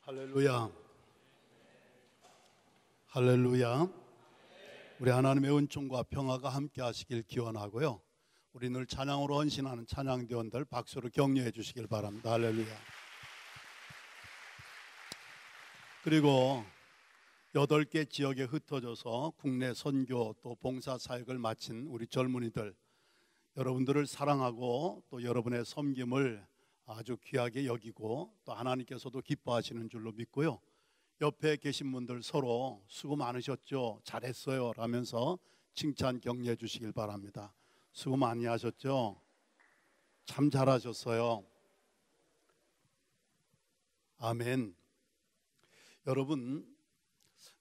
할렐루야. 할렐루야. 우리 하나님의 은총과 평화가 함께 하시길 기원하고요. 우리 늘 찬양으로 헌신하는 찬양대원들 박수로 격려해 주시길 바랍니다. 할렐루야. 그리고 8개 지역에 흩어져서 국내 선교 또 봉사 사역을 마친 우리 젊은이들, 여러분들을 사랑하고 또 여러분의 섬김을 아주 귀하게 여기고 또 하나님께서도 기뻐하시는 줄로 믿고요. 옆에 계신 분들 서로 수고 많으셨죠? 잘했어요 라면서 칭찬 격려해 주시길 바랍니다. 수고 많이 하셨죠? 참 잘하셨어요. 아멘. 여러분,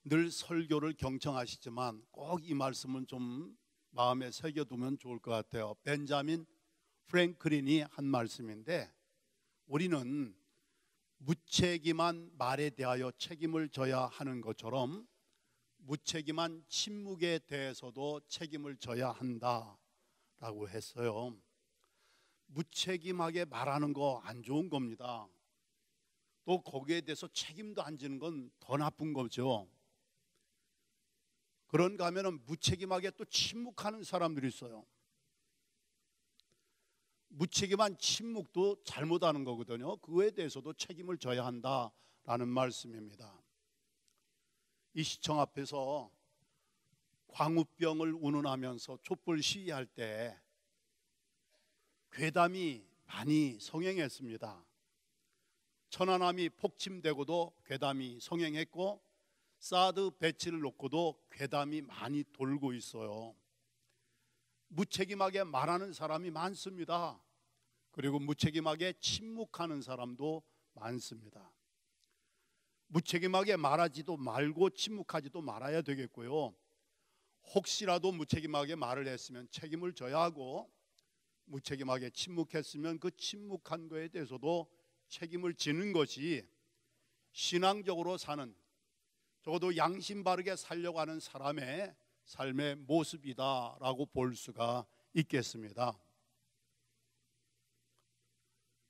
늘 설교를 경청하시지만 꼭 이 말씀은 좀 마음에 새겨두면 좋을 것 같아요. 벤자민 프랭클린이 한 말씀인데, 우리는 무책임한 말에 대하여 책임을 져야 하는 것처럼 무책임한 침묵에 대해서도 책임을 져야 한다라고 했어요. 무책임하게 말하는 거 안 좋은 겁니다. 또 거기에 대해서 책임도 안 지는 건 더 나쁜 거죠. 그런가 하면 무책임하게 또 침묵하는 사람들이 있어요. 무책임한 침묵도 잘못하는 거거든요. 그거에 대해서도 책임을 져야 한다라는 말씀입니다. 이 시청 앞에서 광우병을 운운하면서 촛불 시위할 때 괴담이 많이 성행했습니다. 천안함이 폭침되고도 괴담이 성행했고, 사드 배치를 놓고도 괴담이 많이 돌고 있어요. 무책임하게 말하는 사람이 많습니다. 그리고 무책임하게 침묵하는 사람도 많습니다. 무책임하게 말하지도 말고 침묵하지도 말아야 되겠고요. 혹시라도 무책임하게 말을 했으면 책임을 져야 하고, 무책임하게 침묵했으면 그 침묵한 거에 대해서도 책임을 지는 것이 신앙적으로 사는, 적어도 양심 바르게 살려고 하는 사람의 삶의 모습이다라고 볼 수가 있겠습니다.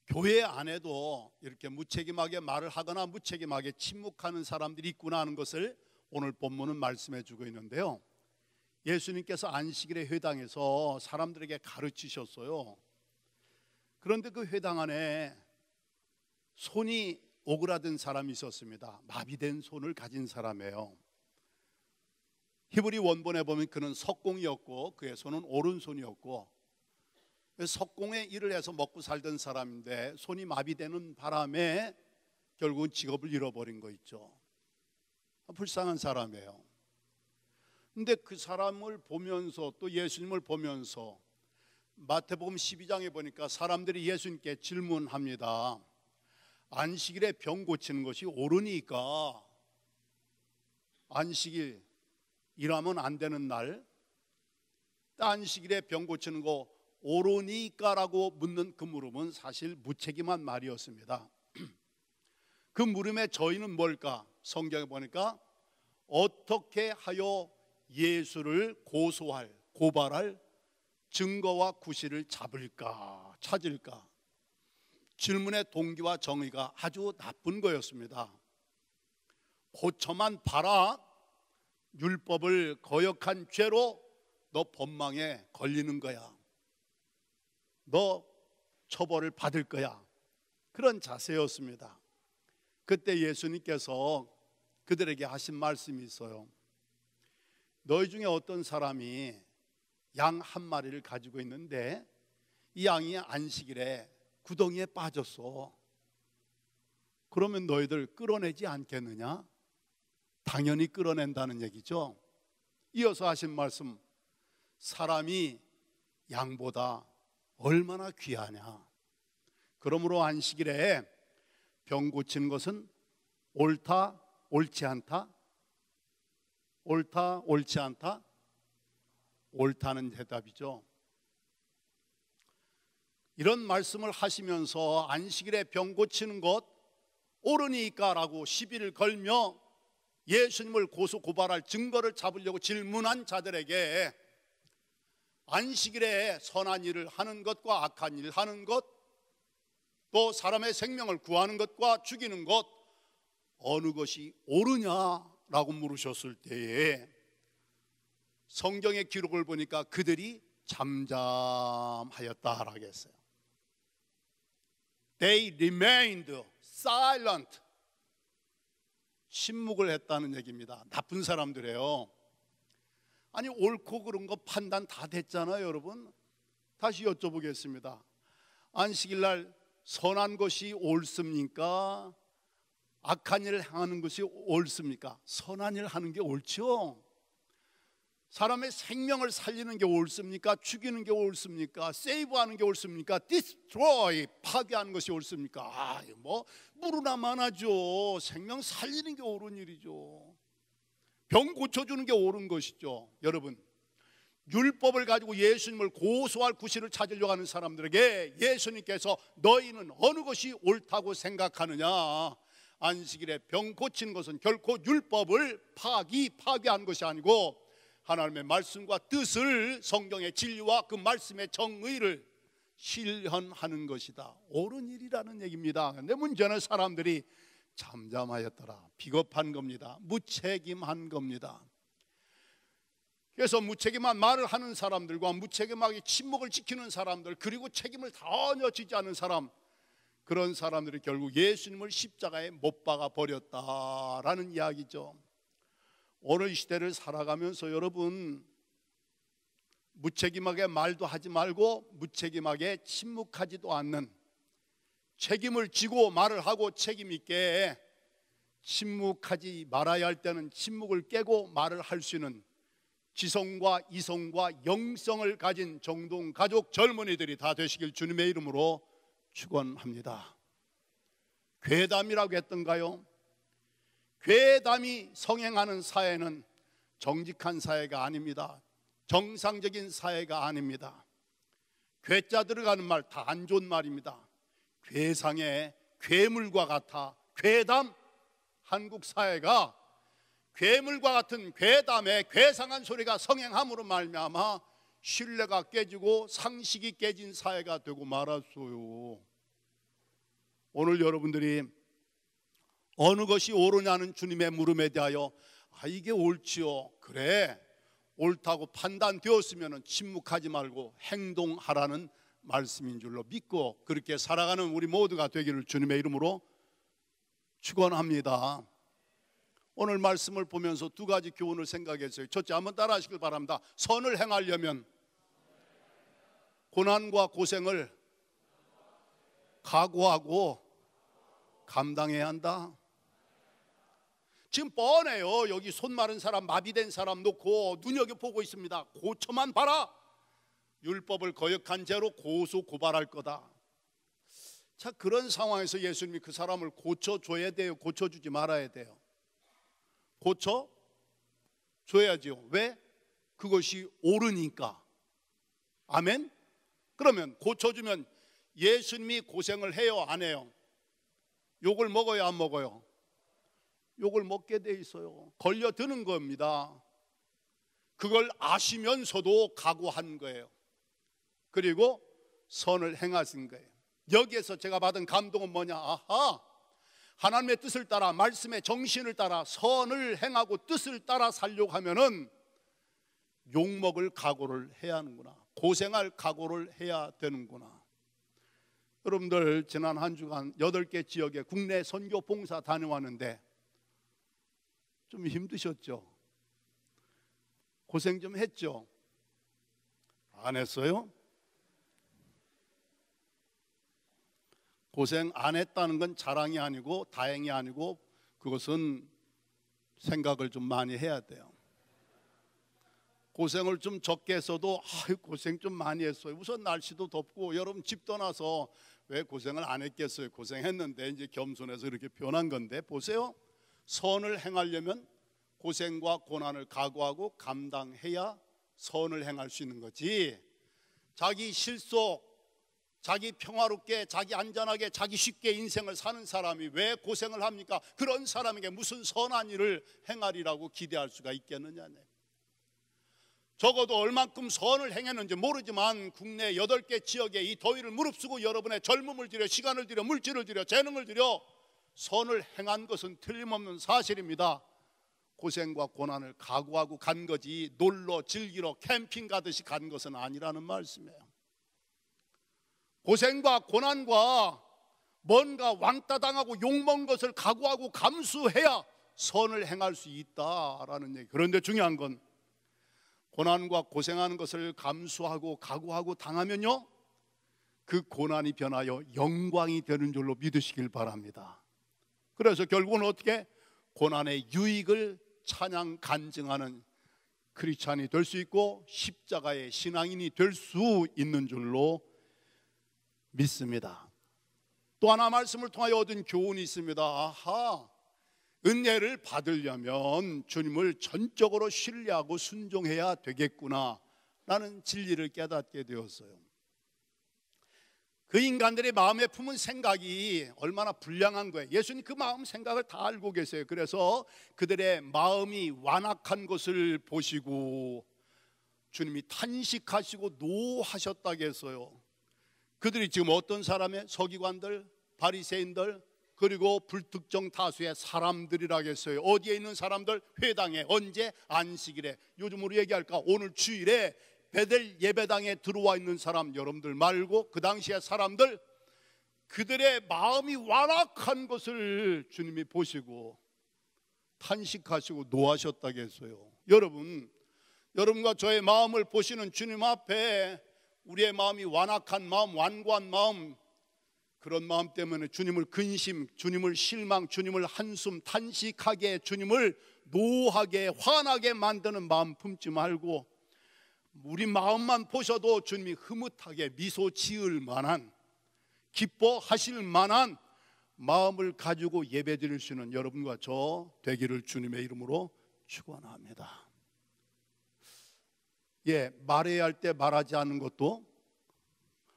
교회 안에도 이렇게 무책임하게 말을 하거나 무책임하게 침묵하는 사람들이 있구나 하는 것을 오늘 본문은 말씀해 주고 있는데요. 예수님께서 안식일의 회당에서 사람들에게 가르치셨어요. 그런데 그 회당 안에 손이 오그라든 사람이 있었습니다. 마비된 손을 가진 사람이에요. 히브리 원본에 보면 그는 석공이었고 그의 손은 오른손이었고, 석공의 일을 해서 먹고 살던 사람인데 손이 마비되는 바람에 결국은 직업을 잃어버린 거 있죠. 불쌍한 사람이에요. 근데 그 사람을 보면서 또 예수님을 보면서 마태복음 12장에 보니까 사람들이 예수님께 질문합니다. 안식일에 병 고치는 것이 옳으니까 안식일 일하면 안 되는 날, 안식일에 병 고치는 거 옳으니까라고 묻는 그 물음은 사실 무책임한 말이었습니다. 그 물음의 저희는 뭘까? 성경에 보니까 어떻게 하여 예수를 고발할 증거와 구실을 찾을까? 질문의 동기와 정의가 아주 나쁜 거였습니다. 고쳐만 봐라, 율법을 거역한 죄로 너 법망에 걸리는 거야, 너 처벌을 받을 거야, 그런 자세였습니다. 그때 예수님께서 그들에게 하신 말씀이 있어요. 너희 중에 어떤 사람이 양 한 마리를 가지고 있는데 이 양이 안식일에 구덩이에 빠졌어. 그러면 너희들 끌어내지 않겠느냐? 당연히 끌어낸다는 얘기죠. 이어서 하신 말씀, 사람이 양보다 얼마나 귀하냐. 그러므로 안식일에 병 고치는 것은 옳다, 옳지 않다? 옳다, 옳지 않다? 옳다는 대답이죠. 이런 말씀을 하시면서 안식일에 병 고치는 것 옳으니까라고 시비를 걸며 예수님을 고발할 증거를 잡으려고 질문한 자들에게 안식일에 선한 일을 하는 것과 악한 일을 하는 것, 또 사람의 생명을 구하는 것과 죽이는 것 어느 것이 옳으냐라고 물으셨을 때에 성경의 기록을 보니까 그들이 잠잠하였다라고 했어요. They remained silent. 침묵을 했다는 얘기입니다. 나쁜 사람들이에요. 아니 옳고 그른 거 판단 다 됐잖아요, 여러분. 다시 여쭤보겠습니다. 안식일 날 선한 것이 옳습니까? 악한 일을 행하는 것이 옳습니까? 선한 일을 하는 게 옳죠. 사람의 생명을 살리는 게 옳습니까? 죽이는 게 옳습니까? 세이브하는 게 옳습니까? 디스트로이, 파괴하는 것이 옳습니까? 뭐 무르나 많아죠. 생명 살리는 게 옳은 일이죠. 병 고쳐주는 게 옳은 것이죠. 여러분, 율법을 가지고 예수님을 고소할 구실을 찾으려고 하는 사람들에게 예수님께서 너희는 어느 것이 옳다고 생각하느냐? 안식일에 병 고치는 것은 결코 율법을 파괴한 것이 아니고 하나님의 말씀과 뜻을, 성경의 진리와 그 말씀의 정의를 실현하는 것이다. 옳은 일이라는 얘기입니다. 근데 문제는 사람들이 잠잠하였더라. 비겁한 겁니다. 무책임한 겁니다. 그래서 무책임한 말을 하는 사람들과 무책임하게 침묵을 지키는 사람들, 그리고 책임을 전혀 지지 않는 사람, 그런 사람들이 결국 예수님을 십자가에 못 박아 버렸다라는 이야기죠. 오늘 시대를 살아가면서 여러분, 무책임하게 말도 하지 말고 무책임하게 침묵하지도 않는, 책임을 지고 말을 하고 책임 있게 침묵하지 말아야 할 때는 침묵을 깨고 말을 할 수 있는 지성과 이성과 영성을 가진 정동 가족 젊은이들이 다 되시길 주님의 이름으로 축원합니다. 괴담이라고 했던가요? 괴담이 성행하는 사회는 정직한 사회가 아닙니다. 정상적인 사회가 아닙니다. 괴자 들어가는 말 다 안 좋은 말입니다. 괴상의 괴물과 같아. 괴담, 한국 사회가 괴물과 같은 괴담에 괴상한 소리가 성행함으로 말미암아 신뢰가 깨지고 상식이 깨진 사회가 되고 말았어요. 오늘 여러분들이 어느 것이 옳으냐는 주님의 물음에 대하여 이게 옳지요. 그래, 옳다고 판단되었으면 침묵하지 말고 행동하라는 말씀인 줄로 믿고 그렇게 살아가는 우리 모두가 되기를 주님의 이름으로 축원합니다. 오늘 말씀을 보면서 두 가지 교훈을 생각했어요. 첫째, 한번 따라 하시길 바랍니다. 선을 행하려면 고난과 고생을 각오하고 감당해야 한다. 지금 뻔해요. 여기 손 마른 사람, 마비된 사람 놓고 눈여겨보고 있습니다. 고쳐만 봐라. 율법을 거역한 죄로 고소 고발할 거다. 자, 그런 상황에서 예수님이 그 사람을 고쳐줘야 돼요? 고쳐주지 말아야 돼요? 고쳐줘야죠. 왜? 그것이 옳으니까. 아멘? 그러면 고쳐주면 예수님이 고생을 해요? 안 해요? 욕을 먹어요? 안 먹어요? 욕을 먹게 돼 있어요. 걸려드는 겁니다. 그걸 아시면서도 각오한 거예요. 그리고 선을 행하신 거예요. 여기에서 제가 받은 감동은 뭐냐? 아하, 하나님의 뜻을 따라, 말씀의 정신을 따라 선을 행하고 뜻을 따라 살려고 하면은 욕먹을 각오를 해야 하는구나. 고생할 각오를 해야 되는구나. 여러분들 지난 한 주간 8개 지역에 국내 선교 봉사 다녀왔는데 좀 힘드셨죠? 고생 좀 했죠? 안 했어요? 고생 안 했다는 건 자랑이 아니고 다행이 아니고 그것은 생각을 좀 많이 해야 돼요. 고생을 좀 적게 했어도 고생 좀 많이 했어요. 우선 날씨도 덥고 여러분 집 떠나서 왜 고생을 안 했겠어요? 고생했는데 이제 겸손해서 이렇게 변한 건데 보세요. 선을 행하려면 고생과 고난을 각오하고 감당해야 선을 행할 수 있는 거지. 자기 실속, 자기 평화롭게, 자기 안전하게, 자기 쉽게 인생을 사는 사람이 왜 고생을 합니까? 그런 사람에게 무슨 선한 일을 행하리라고 기대할 수가 있겠느냐. 적어도 얼만큼 선을 행했는지 모르지만 국내 8개 지역에 이 더위를 무릅쓰고 여러분의 젊음을 들여, 시간을 들여, 물질을 들여, 재능을 들여 선을 행한 것은 틀림없는 사실입니다. 고생과 고난을 각오하고 간 거지 놀러 즐기러 캠핑 가듯이 간 것은 아니라는 말씀이에요. 고생과 고난과 뭔가 왕따 당하고 욕먹은 것을 각오하고 감수해야 선을 행할 수 있다라는 얘기. 그런데 중요한 건 고난과 고생하는 것을 감수하고 각오하고 당하면요, 그 고난이 변하여 영광이 되는 줄로 믿으시길 바랍니다. 그래서 결국은 어떻게 고난의 유익을 찬양 간증하는 크리스찬이 될 수 있고 십자가의 신앙인이 될 수 있는 줄로 믿습니다. 또 하나 말씀을 통하여 얻은 교훈이 있습니다. 아하, 은혜를 받으려면 주님을 전적으로 신뢰하고 순종해야 되겠구나 라는 진리를 깨닫게 되었어요. 그 인간들의 마음에 품은 생각이 얼마나 불량한 거예요. 예수님 그 마음 생각을 다 알고 계세요. 그래서 그들의 마음이 완악한 것을 보시고 주님이 탄식하시고 노하셨다고 했어요. 그들이 지금 어떤 사람의 서기관들, 바리새인들, 그리고 불특정 다수의 사람들이라고 했어요. 어디에 있는 사람들? 회당에. 언제? 안식일에. 요즘으로 얘기할까? 오늘 주일에 베델 예배당에 들어와 있는 사람 여러분들 말고 그 당시의 사람들, 그들의 마음이 완악한 것을 주님이 보시고 탄식하시고 노하셨다고 했어요. 여러분과 저의 마음을 보시는 주님 앞에 우리의 마음이 완악한 마음, 완고한 마음, 그런 마음 때문에 주님을 근심, 주님을 실망, 주님을 한숨 탄식하게, 주님을 노하게, 화나게 만드는 마음 품지 말고 우리 마음만 보셔도 주님이 흐뭇하게 미소 지을 만한, 기뻐하실 만한 마음을 가지고 예배드릴 수 있는 여러분과 저 되기를 주님의 이름으로 축원합니다. 말해야 할 때 말하지 않는 것도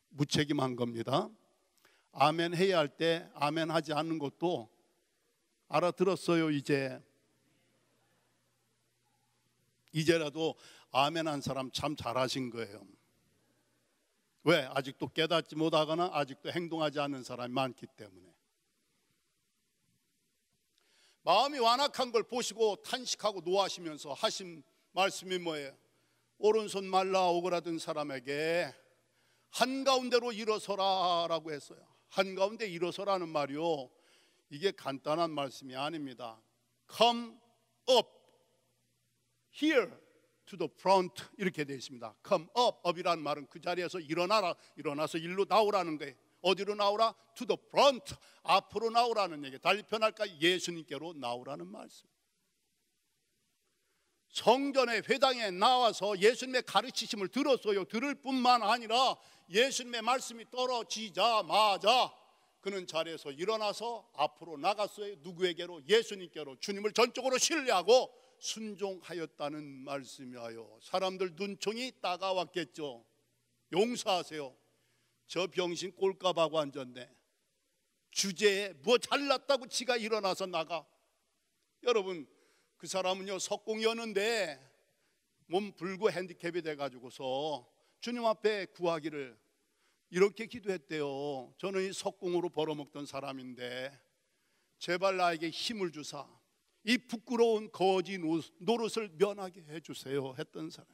무책임한 겁니다. 아멘 해야 할 때 아멘 하지 않는 것도 알아들었어요. 이제라도 아멘 한 사람 참 잘하신 거예요. 왜? 아직도 깨닫지 못하거나 아직도 행동하지 않는 사람이 많기 때문에. 마음이 완악한 걸 보시고 탄식하고 노하시면서 하신 말씀이 뭐예요? 오른손 말라 오그라든 사람에게 한가운데로 일어서라 라고 했어요. 한가운데 일어서라는 말이요, 이게 간단한 말씀이 아닙니다. Come up here to the front 이렇게 되어 있습니다. Come up, up이라는 말은 그 자리에서 일어나라, 일어나서 일로 나오라는 거예요. 어디로 나오라? To the front, 앞으로 나오라는 얘기. 달리 편할까? 예수님께로 나오라는 말씀. 성전의 회당에 나와서 예수님의 가르치심을 들었어요. 들을 뿐만 아니라 예수님의 말씀이 떨어지자마자 그는 자리에서 일어나서 앞으로 나갔어요. 누구에게로? 예수님께로. 주님을 전적으로 신뢰하고 순종하였다는 말씀이에요. 사람들 눈총이 따가웠겠죠. 용서하세요. 저 병신 꼴값하고 앉았네. 주제에 뭐 잘났다고 지가 일어나서 나가. 여러분, 그 사람은요 석공이었는데 몸 불구 핸디캡이 돼가지고서 주님 앞에 구하기를 이렇게 기도했대요. 저는 이 석공으로 벌어먹던 사람인데 제발 나에게 힘을 주사 이 부끄러운 거지 노릇을 면하게 해주세요 했던 사람.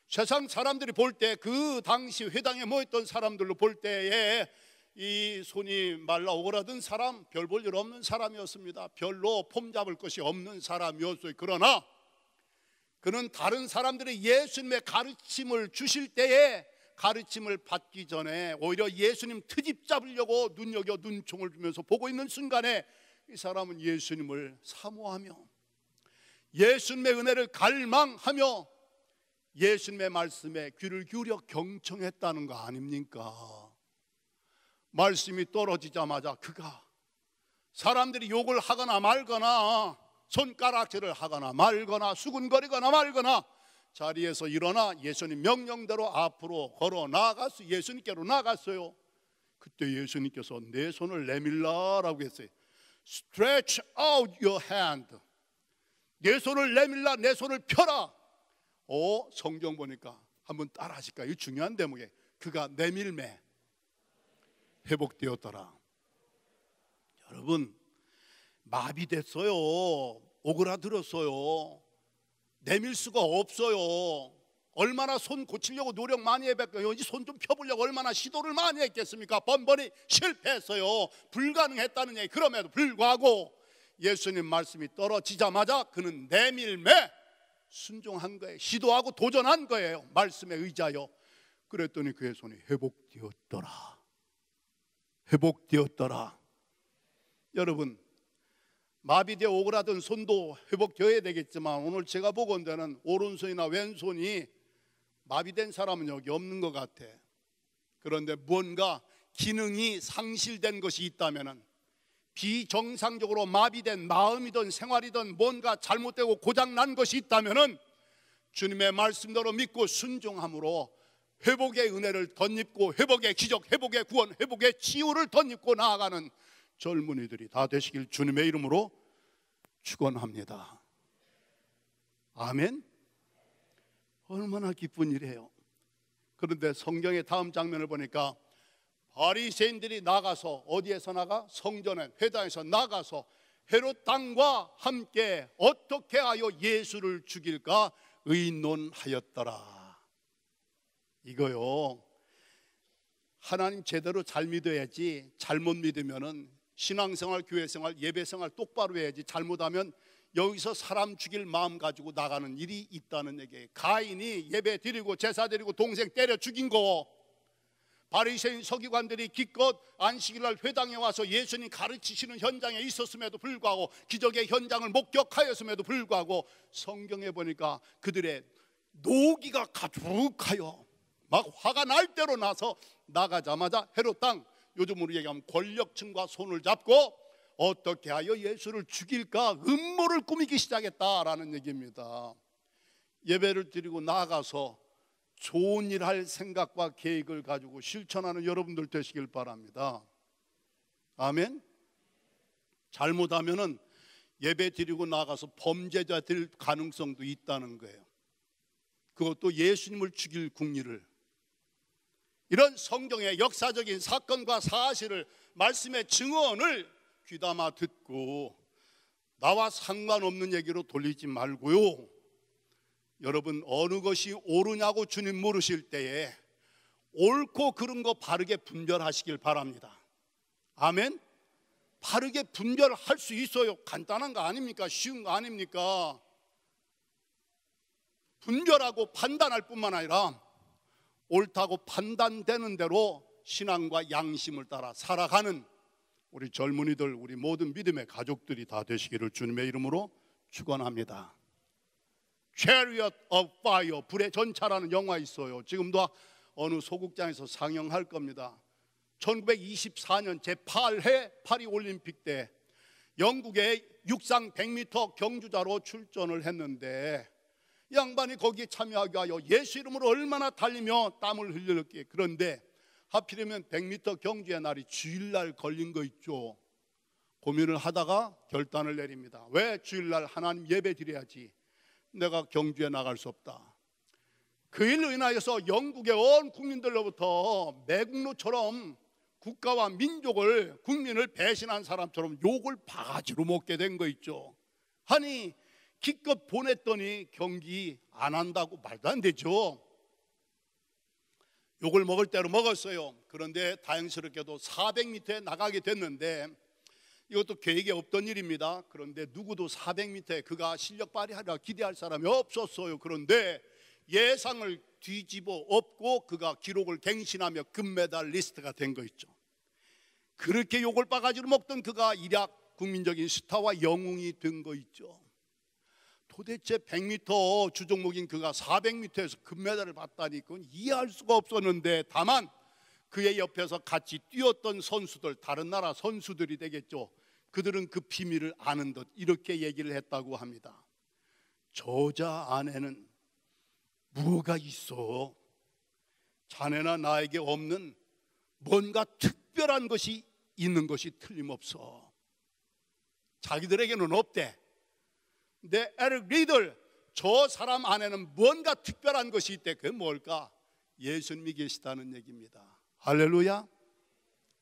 세상 사람들이 볼 때, 그 당시 회당에 모였던 사람들로 볼 때에 이 손이 말라 오그라든 사람, 별 볼 일 없는 사람이었습니다. 별로 폼 잡을 것이 없는 사람이었어요. 그러나 그는 다른 사람들이 예수님의 가르침을 주실 때에 가르침을 받기 전에 오히려 예수님 트집 잡으려고 눈여겨 눈총을 주면서 보고 있는 순간에 이 사람은 예수님을 사모하며 예수님의 은혜를 갈망하며 예수님의 말씀에 귀를 기울여 경청했다는 거 아닙니까? 말씀이 떨어지자마자 그가 사람들이 욕을 하거나 말거나 손가락질을 하거나 말거나 수군거리거나 말거나 자리에서 일어나 예수님 명령대로 앞으로 걸어 나갔어요. 예수님께로 나갔어요. 그때 예수님께서 내 손을 내밀라라고 했어요. Stretch out your hand. 내 손을 내밀라, 내 손을 펴라. 성경 보니까 한번 따라 하실까요? 이 중요한 대목에 그가 내밀매 회복되었더라. 여러분, 마비됐어요. 오그라들었어요. 내밀 수가 없어요. 얼마나 손 고치려고 노력 많이 해봤고요. 손 좀 펴보려고 얼마나 시도를 많이 했겠습니까? 번번이 실패했어요. 불가능했다는 얘기. 그럼에도 불구하고 예수님 말씀이 떨어지자마자 그는 내밀매 순종한 거예요. 시도하고 도전한 거예요. 말씀에 의지하여. 그랬더니 그의 손이 회복되었더라. 회복되었더라. 여러분, 마비되어 오그라든 손도 회복되어야 되겠지만 오늘 제가 보건대는 오른손이나 왼손이 마비된 사람은 여기 없는 것 같아. 그런데 뭔가 기능이 상실된 것이 있다면, 비정상적으로 마비된 마음이든 생활이든 뭔가 잘못되고 고장난 것이 있다면 주님의 말씀대로 믿고 순종함으로 회복의 은혜를 덧입고 회복의 기적, 회복의 구원, 회복의 치유를 덧입고 나아가는 젊은이들이 다 되시길 주님의 이름으로 축원합니다. 아멘. 얼마나 기쁜 일이에요. 그런데 성경의 다음 장면을 보니까 바리새인들이 나가서, 어디에서 나가? 성전에, 회당에서 나가서 헤롯 왕과 함께 어떻게 하여 예수를 죽일까 의논하였더라. 이거요, 하나님 제대로 잘 믿어야지. 잘못 믿으면은 신앙생활, 교회생활, 예배생활 똑바로 해야지. 잘못하면 여기서 사람 죽일 마음 가지고 나가는 일이 있다는 얘기예요. 가인이 예배 드리고 제사 드리고 동생 때려 죽인 거, 바리새인 서기관들이 기껏 안식일날 회당에 와서 예수님 가르치시는 현장에 있었음에도 불구하고, 기적의 현장을 목격하였음에도 불구하고 성경에 보니까 그들의 노기가 가득하여 막 화가 날 대로 나서 나가자마자 헤롯 왕, 요즘으로 얘기하면 권력층과 손을 잡고 어떻게 하여 예수를 죽일까 음모를 꾸미기 시작했다라는 얘기입니다. 예배를 드리고 나가서 좋은 일 할 생각과 계획을 가지고 실천하는 여러분들 되시길 바랍니다. 아멘. 잘못하면은 예배 드리고 나가서 범죄자 될 가능성도 있다는 거예요. 그것도 예수님을 죽일 궁리를. 이런 성경의 역사적인 사건과 사실을, 말씀의 증언을 귀담아 듣고 나와 상관없는 얘기로 돌리지 말고요, 여러분, 어느 것이 옳으냐고 주님 물으실 때에 옳고 그른 거 바르게 분별하시길 바랍니다. 아멘. 바르게 분별할 수 있어요. 간단한 거 아닙니까? 쉬운 거 아닙니까? 분별하고 판단할 뿐만 아니라 옳다고 판단되는 대로 신앙과 양심을 따라 살아가는 우리 젊은이들, 우리 모든 믿음의 가족들이 다 되시기를 주님의 이름으로 축원합니다. Chariot of Fire, 불의 전차라는 영화 있어요. 지금도 어느 소극장에서 상영할 겁니다. 1924년 제8회 파리올림픽 때 영국의 육상 100m 경주자로 출전을 했는데, 양반이 거기에 참여하기 위하여 예수 이름으로 얼마나 달리며 땀을 흘렸기에. 그런데 하필이면 100m 경주의 날이 주일날 걸린 거 있죠. 고민을 하다가 결단을 내립니다. 왜 주일날 하나님 예배 드려야지, 내가 경주에 나갈 수 없다. 그 일로 인하여서 영국의 온 국민들로부터 매국노처럼 국가와 민족을, 국민을 배신한 사람처럼 욕을 바가지로 먹게 된 거 있죠. 아니, 기껏 보냈더니 경기 안 한다고 말도 안 되죠. 욕을 먹을 대로 먹었어요. 그런데 다행스럽게도 400m에 나가게 됐는데, 이것도 계획에 없던 일입니다. 그런데 누구도 400m에 그가 실력 발휘하려 기대할 사람이 없었어요. 그런데 예상을 뒤집어 엎고 그가 기록을 갱신하며 금메달리스트가 된 거 있죠. 그렇게 욕을 바가지로 먹던 그가 일약 국민적인 스타와 영웅이 된 거 있죠. 도대체 100m 주종목인 그가 400m에서 금메달을 받다니 그건 이해할 수가 없었는데, 다만 그의 옆에서 같이 뛰었던 선수들, 다른 나라 선수들이 되겠죠. 그들은 그 비밀을 아는 듯 이렇게 얘기를 했다고 합니다. 저자 안에는 뭐가 있어? 자네나 나에게 없는 뭔가 특별한 것이 있는 것이 틀림없어. 자기들에게는 없대. 근데 에릭 리들, 저 사람 안에는 뭔가 특별한 것이 있대. 그게 뭘까? 예수님이 계시다는 얘기입니다. 할렐루야.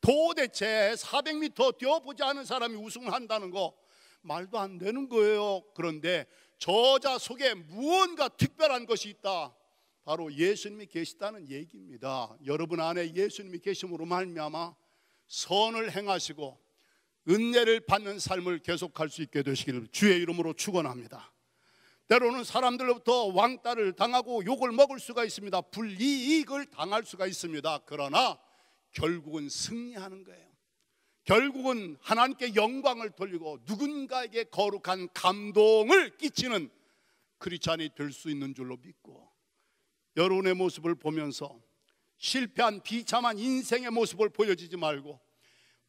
도대체 400m 뛰어보지 않은 사람이 우승을 한다는 거 말도 안 되는 거예요. 그런데 저자 속에 무언가 특별한 것이 있다. 바로 예수님이 계시다는 얘기입니다. 여러분 안에 예수님이 계심으로 말미암아 선을 행하시고 은혜를 받는 삶을 계속할 수 있게 되시기를 주의 이름으로 축원합니다. 때로는 사람들로부터 왕따를 당하고 욕을 먹을 수가 있습니다. 불이익을 당할 수가 있습니다. 그러나 결국은 승리하는 거예요. 결국은 하나님께 영광을 돌리고 누군가에게 거룩한 감동을 끼치는 크리스찬이 될 수 있는 줄로 믿고, 여러분의 모습을 보면서 실패한 비참한 인생의 모습을 보여주지 말고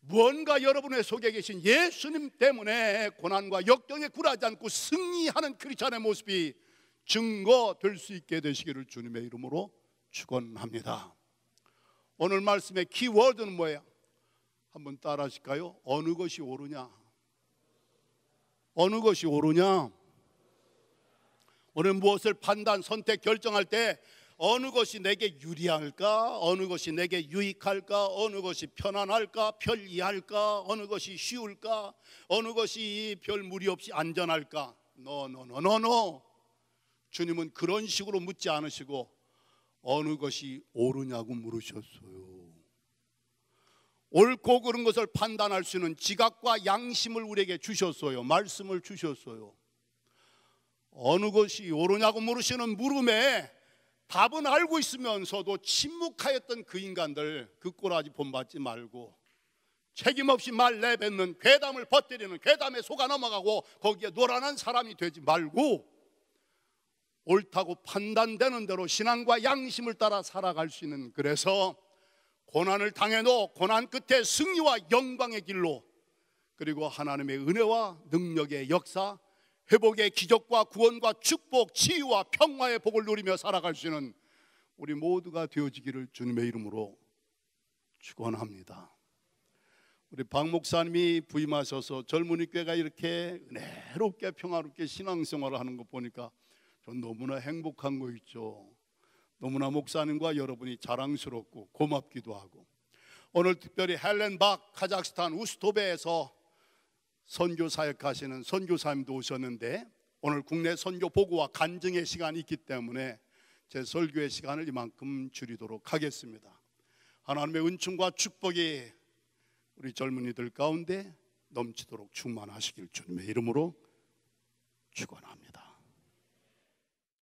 무언가 여러분의 속에 계신 예수님 때문에 고난과 역경에 굴하지 않고 승리하는 크리스찬의 모습이 증거될 수 있게 되시기를 주님의 이름으로 축원합니다. 오늘 말씀의 키워드는 뭐예요? 한번 따라 하실까요? 어느 것이 옳으냐? 어느 것이 옳으냐? 오늘 무엇을 판단, 선택, 결정할 때 어느 것이 내게 유리할까? 어느 것이 내게 유익할까? 어느 것이 편안할까? 편리할까? 어느 것이 쉬울까? 어느 것이 별 무리 없이 안전할까? 노. 주님은 그런 식으로 묻지 않으시고 어느 것이 옳으냐고 물으셨어요. 옳고 그른 것을 판단할 수 있는 지각과 양심을 우리에게 주셨어요. 말씀을 주셨어요. 어느 것이 옳으냐고 물으시는 물음에 답은 알고 있으면서도 침묵하였던 그 인간들, 그 꼬라지 본받지 말고 책임없이 말 내뱉는, 괴담을 퍼뜨리는, 괴담에 속아 넘어가고 거기에 노란한 사람이 되지 말고 옳다고 판단되는 대로 신앙과 양심을 따라 살아갈 수 있는, 그래서 고난을 당해도 고난 끝에 승리와 영광의 길로, 그리고 하나님의 은혜와 능력의 역사, 회복의 기적과 구원과 축복, 치유와 평화의 복을 누리며 살아갈 수 있는 우리 모두가 되어지기를 주님의 이름으로 축원합니다. 우리 박 목사님이 부임하셔서 젊은이 교회가 이렇게 은혜롭게 평화롭게 신앙생활을 하는 거 보니까 전 너무나 행복한 거 있죠. 너무나 목사님과 여러분이 자랑스럽고 고맙기도 하고, 오늘 특별히 헬렌박 카자흐스탄 우스토베에서 선교 사역하시는 선교사님도 오셨는데, 오늘 국내 선교 보고와 간증의 시간이 있기 때문에 제 설교의 시간을 이만큼 줄이도록 하겠습니다. 하나님의 은총과 축복이 우리 젊은이들 가운데 넘치도록 충만하시길 주님의 이름으로 축원합니다.